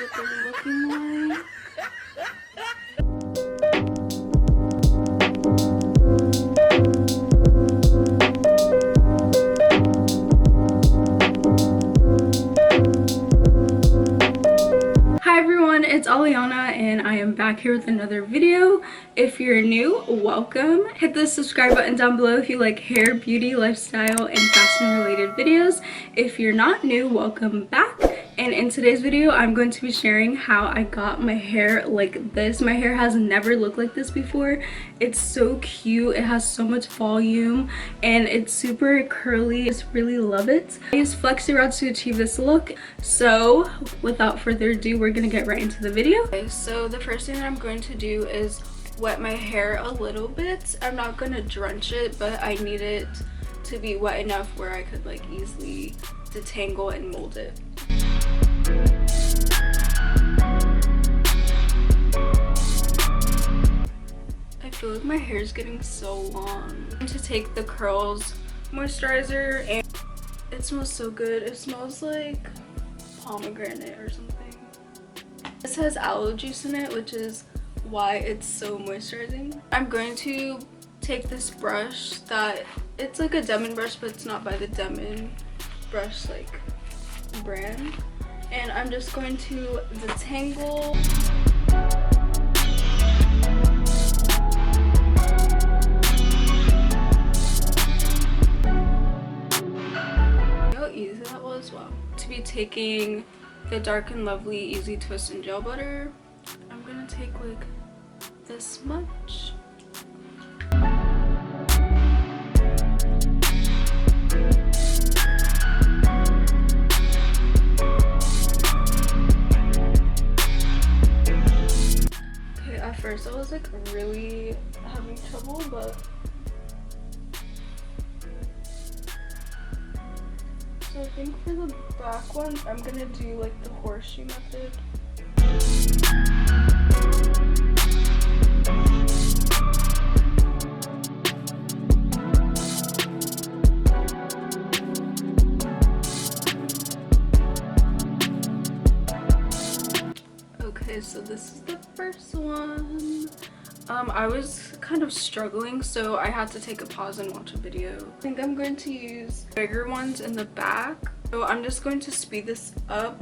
what they're looking like. Hi everyone, it's Aliana and I am back here with another video. If you're new, welcome. Hit the subscribe button down below if you like hair, beauty, lifestyle, and fashion related videos. If you're not new, welcome back. And in today's video, I'm going to be sharing how I got my hair like this. My hair has never looked like this before. It's so cute. It has so much volume and it's super curly. I just really love it. I use Flexi Rods to achieve this look. So without further ado, we're gonna get right into the video. Okay, so the first thing that I'm going to do is wet my hair a little bit. I'm not gonna drench it, but I need it to be wet enough where I could like easily detangle and mold it. I feel like my hair is getting so long. I'm going to take the Curls moisturizer and it smells so good. It smells like pomegranate or something. This has aloe juice in it, which is why it's so moisturizing. I'm going to take this brush that it's like a Demon brush, but it's not by the Demon brush like brand, and I'm just going to detangle. How easy that was. Wow. To be taking the Dark and Lovely Easy Twist and Gel Butter, I'm gonna take like this much. Okay, at first I was like really having trouble, but so I think for the back ones, I'm gonna do like the horseshoe method. Okay, so this is the first one. I was kind of struggling, so I had to take a pause and watch a video. I think I'm going to use bigger ones in the back. So I'm just going to speed this up.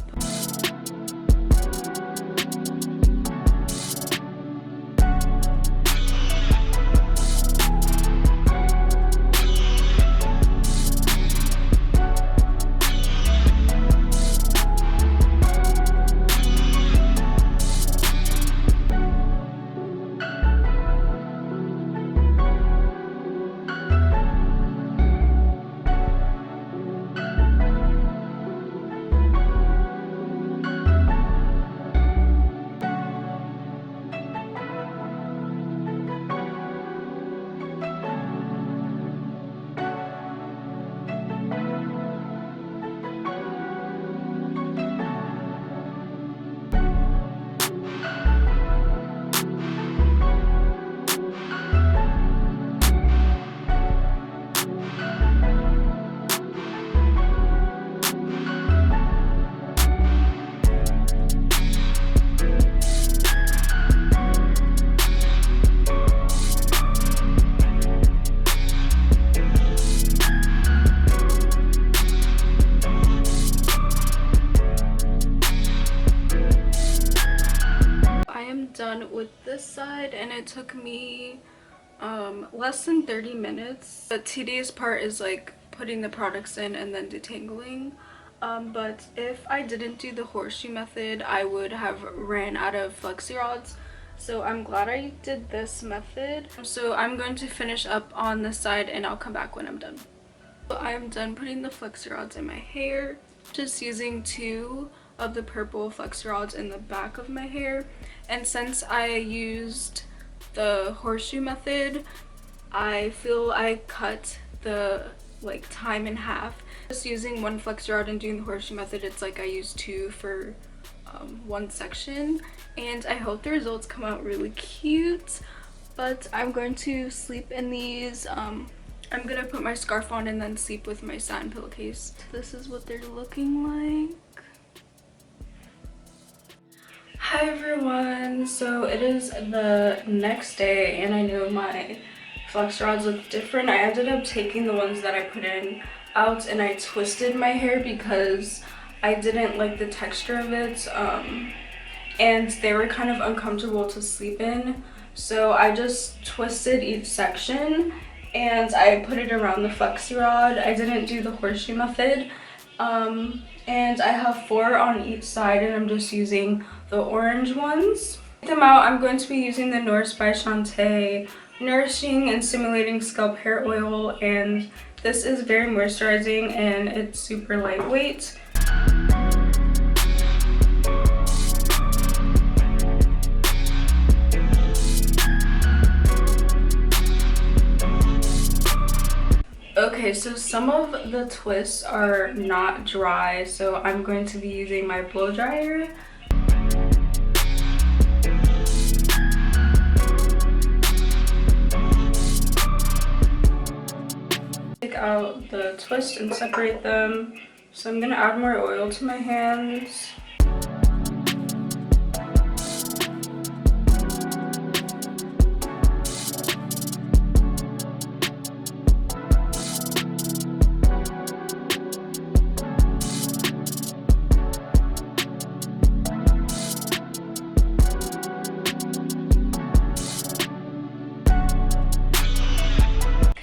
Done with this side, and it took me less than 30 minutes. The tedious part is like putting the products in and then detangling, but if I didn't do the horseshoe method, I would have ran out of Flexi Rods, so I'm glad I did this method. So I'm going to finish up on this side and I'll come back when I'm done. So I'm done putting the Flexi Rods in my hair, just using 2 of the purple Flexi Rods in the back of my hair. And since I used the horseshoe method, I feel I cut the like time in half. Just using 1 Flexi Rod and doing the horseshoe method, it's like I used 2 for 1 section, and I hope the results come out really cute. But I'm going to sleep in these. I'm gonna put my scarf on and then sleep with my satin pillowcase. This is what they're looking like. Hi everyone, so it is the next day and I know my flex rods look different. I ended up taking the ones that I put in out and I twisted my hair because I didn't like the texture of it, and they were kind of uncomfortable to sleep in. So I just twisted each section and I put it around the flexi rod. I didn't do the horseshoe method. And I have 4 on each side and I'm just using the orange ones. To take them out, I'm going to be using the Nourished by Shantae Nourishing and Stimulating Scalp Hair Oil, and this is very moisturizing and it's super lightweight. Okay, so some of the twists are not dry, so I'm going to be using my blow dryer. Take out the twist and separate them. So I'm gonna add more oil to my hands.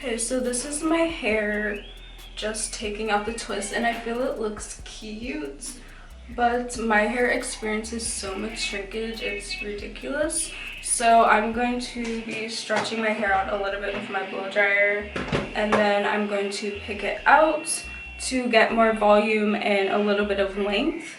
Okay, so this is my hair just taking out the twist and I feel it looks cute, but my hair experiences so much shrinkage, it's ridiculous. So I'm going to be stretching my hair out a little bit with my blow dryer and then I'm going to pick it out to get more volume and a little bit of length.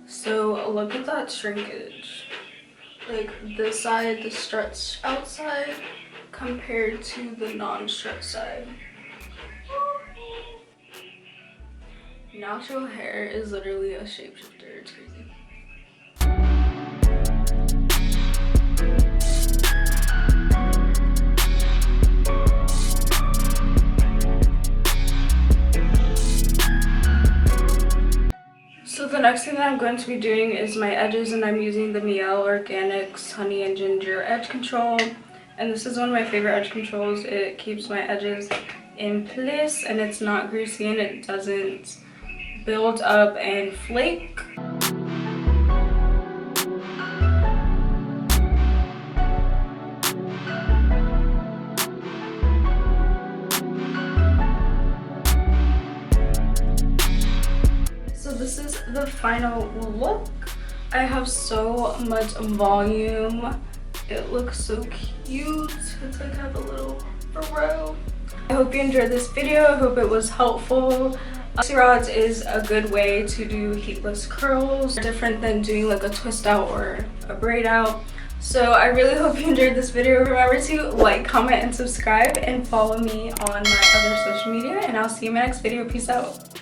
So look at that shrinkage. Like this side, the stretched outside compared to the non-stretched side. Natural hair is literally a shapeshifter, it's crazy. So the next thing that I'm going to be doing is my edges, and I'm using the Mielle Organics Honey and Ginger Edge Control. And this is one of my favorite edge controls. It keeps my edges in place and it's not greasy and it doesn't build up and flake. This is the final look. I have so much volume. It looks so cute. It's like I have a little FRO. I hope you enjoyed this video. I hope it was helpful. Flexi Rods is a good way to do heatless curls, different than doing like a twist out or a braid out. So I really hope you enjoyed this video. Remember to like, comment, and subscribe, and follow me on my other social media, and I'll see you in my next video. Peace out.